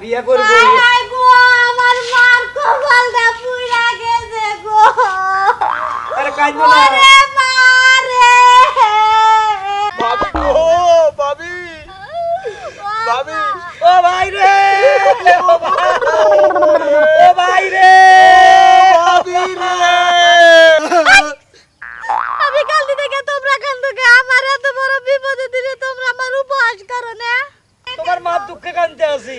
বিয়া করব আয় গো আমার মার কপালটা পুইরা গেছে গো আরে কাইন্দো না ওরে মারে ভাবি গো ভাবি ভাবি ও ভাই রে ও ভাই রে ভাবি রে আমি কাল থেকে তোমরা কান্দকে আমার এত বড় বিপদে দিলে তোমরা আমার উপহাস করো না তোমার মা দুঃখে কাঁদতে আছি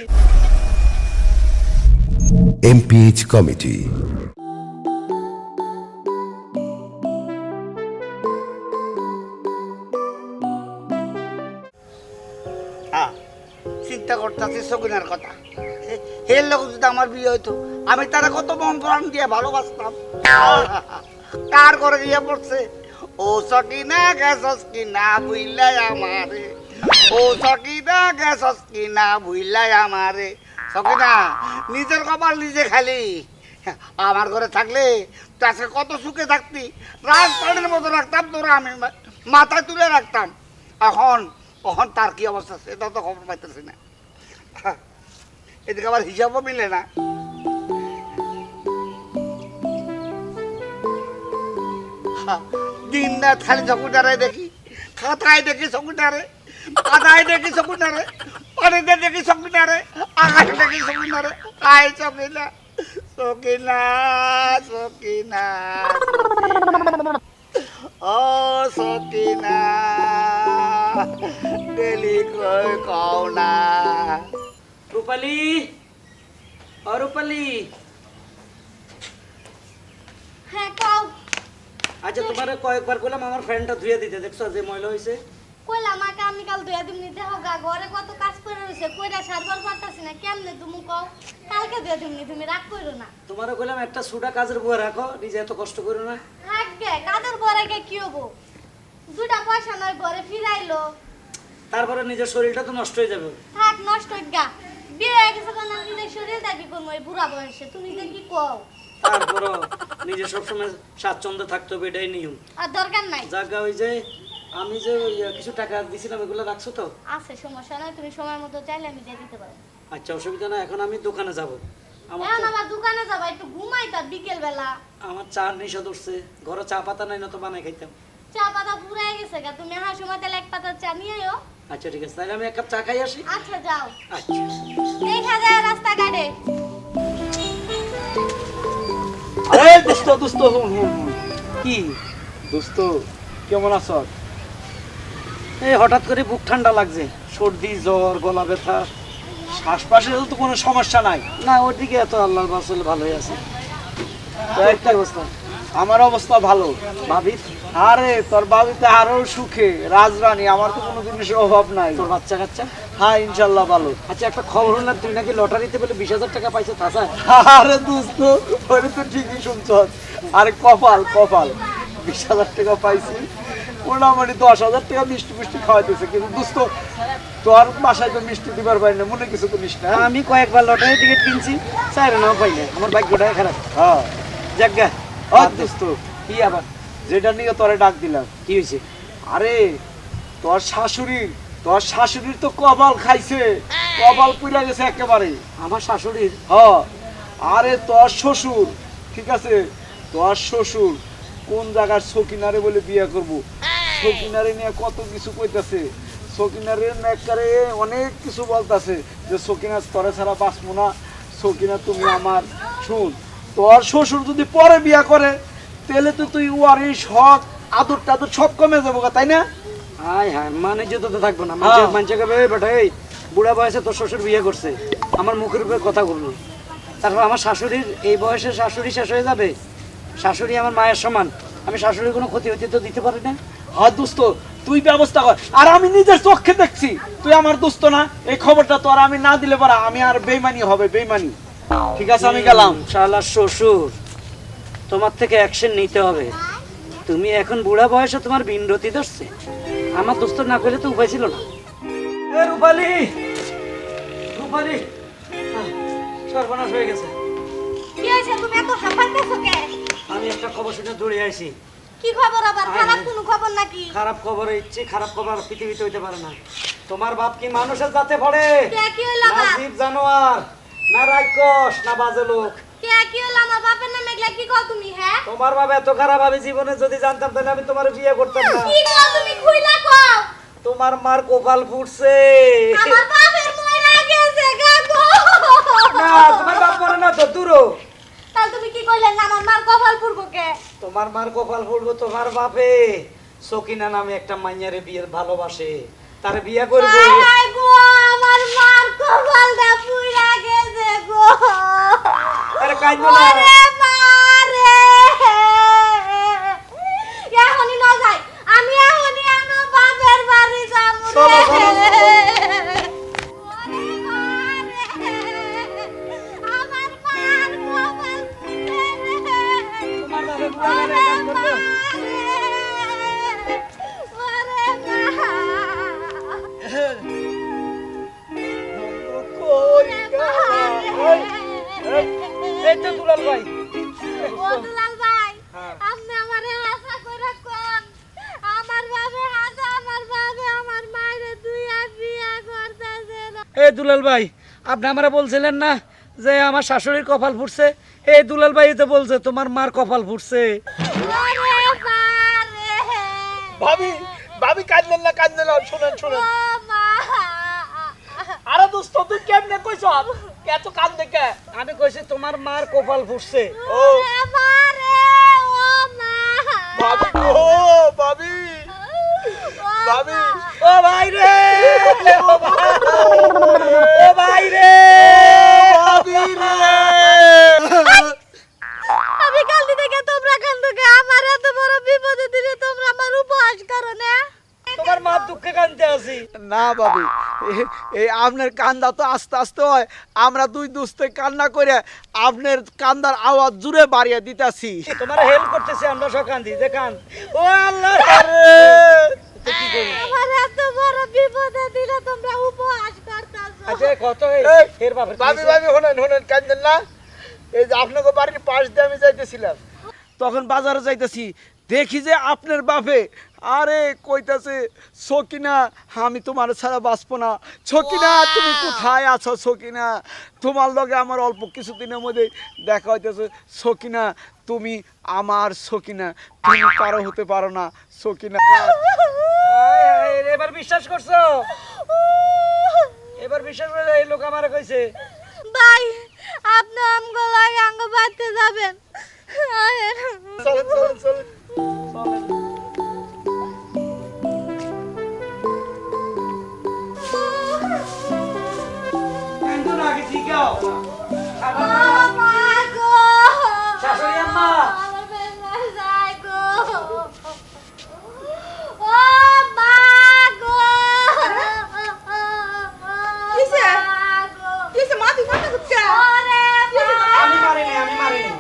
MPH কমিটি চিন্তা করতেছি সগুনার কথা হের লোক যদি আমার বিয়ে হইতো আমি তারা কত মন প্রাণ দিয়ে ভালোবাসতাম কার করে গিয়ে পড়ছে ও সকিনা গেছস কিনা বুইলাই আমারে ও সকিনা গেছস কিনা বুইলাই আমারে সকিনা নিজের কপাল নিজে খালি আমার ঘরে থাকলে তো আজকে কত সুখে থাকতি রাজপাড়ের মতো রাখতাম তোরা আমি মাথায় তুলে রাখতাম এখন কখন তার কি অবস্থা সেটা তো খবর পাইতেছি না এদিকে আবার হিসাবও মিলে না দিন রাত খালি চকুটারে দেখি খাতায় দেখি চকুটারে কাদায় দেখি চকুটারে পানিতে দেখি চকুটারে আকাশে দেখি চকুটারে আয় চকিনা চকিনা চকিনা ও সকিনা গেলি কই কও না রূপালী ও রূপালী হ্যাঁ কও আচ্ছা তোমার কয়েকবার কইলাম আমার ফ্রেন্ডটা ধুয়ে দিতে দেখছো যে ময়লা হইছে কইলা আমাকে আমি কাল দুয়া দিন নিতে হোগা ঘরে কত কাজ করে রইছে কইরা সারবার পারতাছি না কেমনে তুমি কও কালকে দুয়া দিন তুমি রাগ কইরো না তোমারও কইলাম একটা সুডা কাজের বুয়া রাখো নিজে এত কষ্ট করো না থাকবে কাদের ঘরে কে কি হবো দুটা পয়সা নয় ঘরে ফিরাইলো তারপরে নিজের শরীরটা তো নষ্ট হয়ে যাবে থাক নষ্ট হই গা বিয়ে হয়ে গেছে কোন নিজের শরীর দেখি কোন ওই বুড়া বয়সে তুমি যে কি কও তারপরও নিজে সবসময় স্বাচ্ছন্দ্যে থাকতে হবে এটাই নিয়ম আর দরকার নাই জায়গা ওই যে আমি যে ওই কিছু টাকা দিছিলাম এগুলো রাখছো তো আছে সমস্যা নাই তুমি সময় মতো চাইলে আমি দিয়ে দিতে পারো আচ্ছা অসুবিধা না এখন আমি দোকানে যাব আমার এখন আমার দোকানে যাবা একটু ঘুমাইতা বিকেল বেলা আমার চা নেশা ধরছে ঘরে চা পাতা নাই না তো বানাই খাইতাম চা পাতা পুরাই গেছে গা তুমি হ্যাঁ সময় তাহলে এক পাতা চা নিয়ে আয়ো আচ্ছা ঠিক আছে তাহলে আমি এক কাপ চা খাই আসি আচ্ছা যাও আচ্ছা দেখা যায় রাস্তা ঘাটে আরে দোস্ত দোস্ত কি দোস্ত কেমন আছো? এই হঠাৎ করে বুক ঠান্ডা লাগছে সর্দি জ্বর গলা ব্যথা শ্বাসপ্রশ্বাসের তো কোনো সমস্যা নাই? না ওদিকে এত আল্লাহর বাসলে ভালোই আছে তো একটা অবস্থা আমার অবস্থা ভালো। ভাবি আরে তোর বাবিতে আরো সুখে রাজরানী, আমার তো কোনো জিনিসের অভাব নাই। তোর বাচ্চা কাচ্চা হ্যাঁ ইনশাল্লাহ ভালো। আচ্ছা একটা খবর হলো তুই নাকি লটারিতে বলে 20,000 টাকা পাইছো তাছা আরে দোস্ত ওরে তো ঠিকই শুনছ। আরে কপাল কপাল 20,000 টাকা পাইছি, মোটামুটি 10,000 টাকা মিষ্টি মিষ্টি খাওয়াইতেছে। কিন্তু দোস্ত তোর বাসায় তো মিষ্টি দিবার পারি না, মনে কিছু করিস না। আমি কয়েকবার লটারি টিকিট কিনছি চাইরে নাও পাই না, আমার ভাগ্যটা খারাপ। হ্যাঁ জায়গা দোস্ত কি আবার যেটা নিয়ে তোরে ডাক দিলাম, কি হয়েছে? আরে তোর শাশুড়ির তো কপাল খাইছে, কপাল পুড়া গেছে একেবারে। আমার শাশুড়ির? হ্যাঁ আরে তোর শ্বশুর, ঠিক আছে তোর শ্বশুর কোন জায়গার সকিনারে বলে বিয়ে করব, সকিনারে নিয়ে কত কিছু কইতাছে। সকিনারে নেকারে অনেক কিছু বলতাছে যে সকিনা তোরে ছাড়া বাঁচবো না, সকিনা তুমি আমার। শুন, তোর শ্বশুর যদি পরে বিয়ে করে তাহলে তো তুই ওর এই শখ আদর টাদর সব কমে যাবো, তাই না? হায় হায়, মানে যেতে তো থাকবো না। হ্যাঁ। মানুষে কবে বেটা এই বুড়া বয়সে তোর শ্বশুর বিয়ে করছে, আমার মুখের উপরে কথা বললো। তারপর আমার শাশুড়ির এই বয়সে শাশুড়ি শেষ হয়ে যাবে। শাশুড়ি আমার মায়ের সমান, আমি শাশুড়ির কোনো ক্ষতি হইতে তো দিতে পারি না। হ্যাঁ দোস্ত তুই ব্যবস্থা কর, আর আমি নিজের চোখে দেখছি তুই আমার দোস্ত না, এই খবরটা তো আর আমি না দিলে পারা আমি আর বেইমানি হবে, বেইমানি। ঠিক আছে আমি গেলাম। শালা শ্বশুর, তোমার থেকে অ্যাকশন নিতে হবে। তুমি এখন বুড়া বয়সে তোমার বিনরতি ধরছে, আমার দোস্ত না করলে তো উপায় ছিল না। এ রূপালী, রূপালী, সর্বনাশ হয়ে গেছে। কি হইছে তুমি এত হাঁপাইতেছো কে? আমি একটা খবর শুনে দৌড়ে আইছি। কি খবর আবার? খারাপ কোনো খবর নাকি? খারাপ খবর ইচ্ছে, খারাপ খবর পৃথিবীতে হইতে পারে না। তোমার বাপ কি মানুষের জাতে পড়ে? কে কি হইলো না বাপ? জীব জানোয়ার, না রাক্ষস, না বাজে লোক। কে কি হইলো আমার বাপের নামে এগুলা কি কও তুমি হ্যাঁ? তোমার বাবা এত খারাপ, আমি জীবনে যদি জানতাম তাহলে আমি তোমার বিয়ে করতাম না। কি কও তুমি খুইলা কও? তোমার মার কপাল ফুটছে। আমার বাপের মইরা গেছে গা গো। না তোমার বাপ মরে না তো, দূরো। তাহলে তুমি কি কইলেন না আমার মার কপাল পুরবো কে? তোমার মার কপাল ফুটবো তোমার বাপে সকিনা নামে একটা মাইয়ারে বিয়ে ভালোবাসে, তার বিয়ে করবে। হায় হায় গো আমার মার কপালটা পুইরা গেছে গো। আরে কাইন্দ না। ওরে মারে। এখনই না যাই, আমি এখনই আমার বাপের বাড়ি যাবো রে। চলো, চলো, চলো। ওরে মারে। আমার মার কপাল পুইরা রে। তোমার বাপে পুরা গেলে কাজ করবে। এই তো দুলাল ভাই। হ্যাঁ। এই দুলাল ভাই, আপনি আমারে বলছিলেন না যে আমার শাশুড়ির কপাল ফুটছে? এই দুলাল ভাই তো বলছে তোমার মার কপাল ফুটছে। ভাবি ভাবি কাঁদলেন না, কাঁদলেন না, শুনেন শুনেন। আরে দোস্ত তুই কেমনে কইছ এত কান্দে কে? আমি কইছি তোমার মার কপাল ফুটছে। ও ভাবি গো, ভাবি ভাবি ও ভাই রে, ও ভাই, ও ভাই রে, ভাবি রে। আমি কালকে থেকে তোমরা কান্দোকে আমার এত বড় বিপদে দিলে তোমরা আমার উপহাস করো না। তোমার মা দুঃখে কাঁদতে আছি। না ভাবি, এই আপনার কান্দা তো আস্তে আস্তে হয়, আমরা দুই দুস্তে কান্না করে আপনার কান্দার আওয়াজ জুড়ে বাড়িয়ে দিতেছি। তোমার হেল্প করতেছি, আমরা সব কান্দি যে কান। ও আল্লাহ, তো কি করি? আমার এত বড় বিপদে দিলে তোমরা উপহাস করতাছো। আচ্ছা কত এর বাপের কি ভাবি হইছে? ভাবি শুনেন শুনেন, কান্দেন না। এই যে আপনাকে বাড়ির পাশ দিয়ে আমি যাইতেছিলাম, তখন বাজারে যাইতেছি, দেখি যে আপনার বাপে আরে কইতাছে সকিনা আমি তোমার ছাড়া বাঁচবো না, সকিনা তুমি কোথায় আছো, সকিনা তোমার লগে আমার অল্প কিছুদিনের মধ্যে দেখা হইতেছে, সকিনা তুমি আমার সকিনা, তুমি কারো হতে পারো না সকিনা। হায় হায়, এবার বিশ্বাস করছো? এবার বিশ্বাস করে এই লোক আমারে কইছে। ভাই আপনি আমগো লাগে আঙ্গ বাড়তে যাবেন। চলেন চলেন চলেন। কান্দো না, আগে ঠিক হও। শাশুড়ি আম্মা। আমি মারিনি, আমি মারিনি।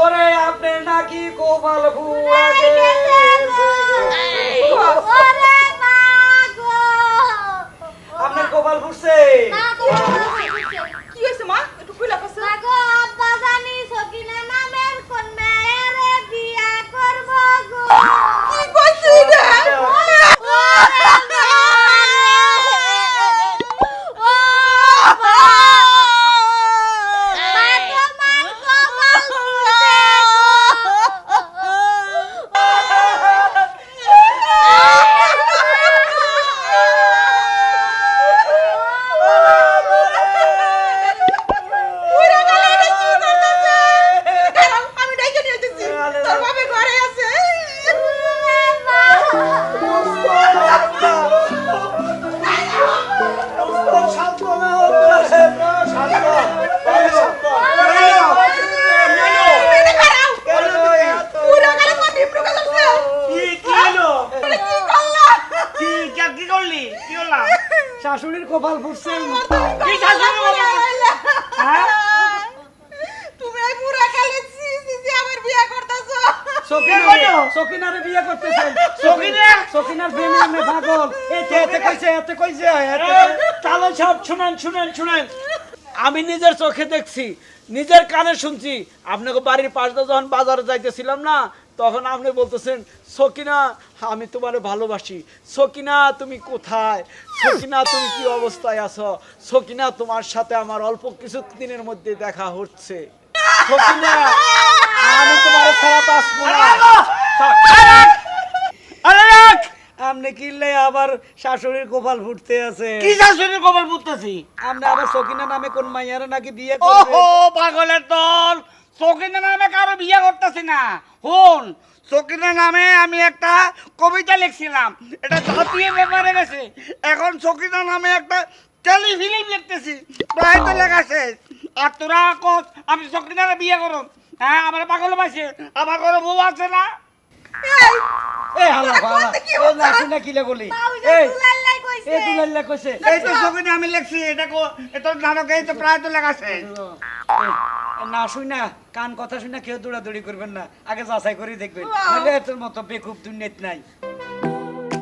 ওরে আপনি নাকি কপাল ফুয়া গেছে। আপনার কপাল ফুটছে। শাশুড়ির কপাল ফুটছে। হ্যাঁ? সকিনারে বিয়ে করতেছেন। সকিনার প্রেমে আমি পাগল। এতে কইছে, এতে কইছে। তাহলে সব শুনেন শুনেন শুনেন, আমি নিজের চোখে দেখছি, নিজের কানে শুনছি। আপনাকে বাড়ির পাশে যখন বাজারে যাইতেছিলাম না, তখন আপনি বলতেছেন, সকিনা আমি তোমারে ভালোবাসি, সকিনা তুমি কোথায়, সকিনা তুমি কি অবস্থায় আছো, সকিনা তোমার সাথে আমার অল্প কিছু দিনের মধ্যে দেখা হচ্ছে, সকিনা আমি তোমার ছাড়া বাঁচবো না। আরে রাখ! আপনি কিনলে আবার শাশুড়ির কপাল ফুটতে আছে। কি শাশুড়ির কপাল পুততেছি? আপনি আবার সকিনা নামে কোন মাইয়ারা নাকি বিয়ে ওহো করবেন। পাগলের দল, সকিনা নামে কারো বিয়ে করতেছি না। হুন, সকিনা নামে আমি একটা কবিতা লিখছিলাম, এটা জাতীয় ব্যাপারে গেছে। এখন সকিনা নামে একটা টেলিফিল্ম লিখতেছি, প্রায় তো লেখা শেষ। আর তোরা কস আমি সকিনারে বিয়ে করব? হ্যাঁ, আমার পাগল পাইছে, আমার ঘরে বউ আছে না? এই হালা হালা এই না শুনে কি লাগলি এই এই দুলাল্লা কইছে এই তো সকিনা আমি লিখছি, এটা নাটকে এই তো প্রায় তো লেখা শেষ। না শুই না কান কথা শুনে কেউ দৌড়াদৌড়ি করবেন না, আগে যাচাই করে দেখবেন, নাহলে তোর মতো বেকুব দুনিয়াত নাই।